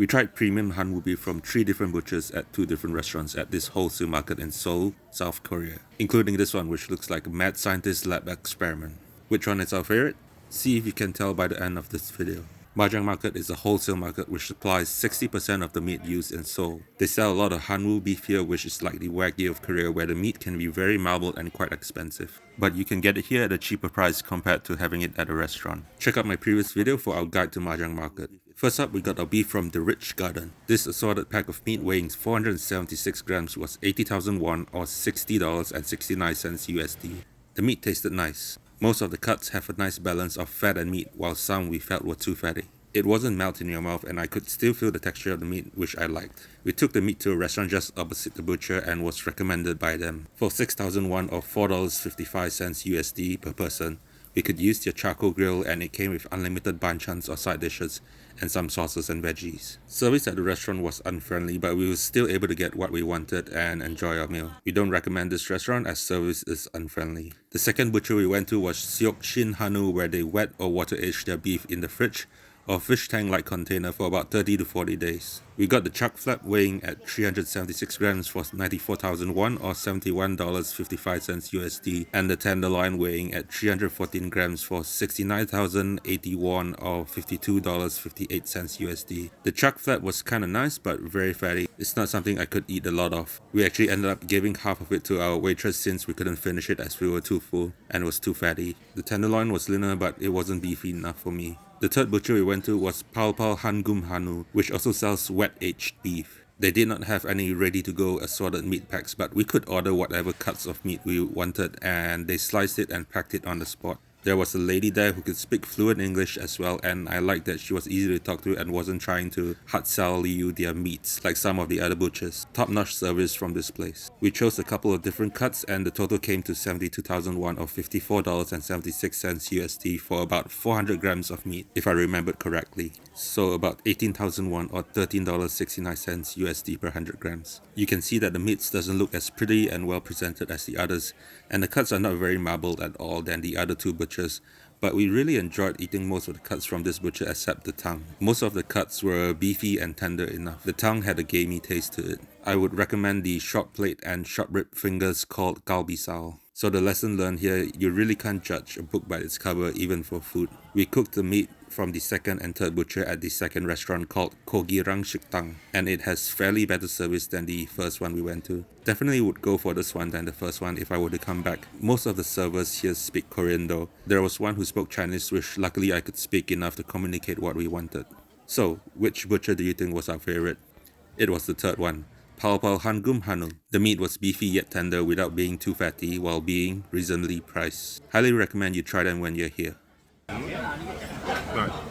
We tried premium Hanwoo beef from 3 different butchers at 2 different restaurants at this wholesale market in Seoul, South Korea, including this one which looks like a mad scientist lab experiment. Which one is our favorite? See if you can tell by the end of this video. Majang market is a wholesale market which supplies 60% of the meat used in Seoul. They sell a lot of Hanwoo beef here, which is like the Wagyu of Korea, where the meat can be very marbled and quite expensive. But you can get it here at a cheaper price compared to having it at a restaurant. Check out my previous video for our guide to Majang market. First up, we got our beef from the Rich Garden. This assorted pack of meat weighing 476 grams was 80,000 won or $60.69 USD. The meat tasted nice. Most of the cuts have a nice balance of fat and meat, while some we felt were too fatty. It wasn't melt in your mouth and I could still feel the texture of the meat, which I liked. We took the meat to a restaurant just opposite the butcher and was recommended by them. For 6,000 won or $4.55 USD per person, we could use their charcoal grill and it came with unlimited banchans or side dishes and some sauces and veggies. Service at the restaurant was unfriendly, but we were still able to get what we wanted and enjoy our meal. We don't recommend this restaurant as service is unfriendly. The second butcher we went to was Hanwoo, where they wet or water aged their beef in the fridge or fish tank-like container for about 30 to 40 days. We got the chuck flap weighing at 376 grams for 94,000 won or $71.55 USD and the tenderloin weighing at 314 grams for 69,080 won or $52.58 USD. The chuck flap was kinda nice but very fatty. It's not something I could eat a lot of. We actually ended up giving half of it to our waitress since we couldn't finish it as we were too full and was too fatty. The tenderloin was leaner but it wasn't beefy enough for me. The third butcher we went to was Palpalhanggumhan우, which also sells wet-aged beef. They did not have any ready-to-go assorted meat packs, but we could order whatever cuts of meat we wanted and they sliced it and packed it on the spot. There was a lady there who could speak fluent English as well, and I liked that she was easy to talk to and wasn't trying to hard sell you their meats like some of the other butchers. Top-notch service from this place. We chose a couple of different cuts and the total came to 72,000 won or $54.76 USD for about 400 grams of meat, if I remembered correctly. So about 18,000 won or $13.69 USD per 100 grams. You can see that the meats doesn't look as pretty and well presented as the others, and the cuts are not very marbled at all than the other two butchers, but we really enjoyed eating most of the cuts from this butcher except the tongue. Most of the cuts were beefy and tender enough. The tongue had a gamey taste to it. I would recommend the short plate and short rib fingers called galbisal. So the lesson learned here, you really can't judge a book by its cover even for food. We cooked the meat from the second and third butcher at the second restaurant called Kogirang Shiktang, and it has fairly better service than the first one we went to. Definitely would go for this one than the first one if I were to come back. Most of the servers here speak Korean though. There was one who spoke Chinese, which luckily I could speak enough to communicate what we wanted. So, which butcher do you think was our favorite? It was the third one. Palpalhanggumhan우. The meat was beefy yet tender without being too fatty while being reasonably priced. Highly recommend you try them when you're here. Right.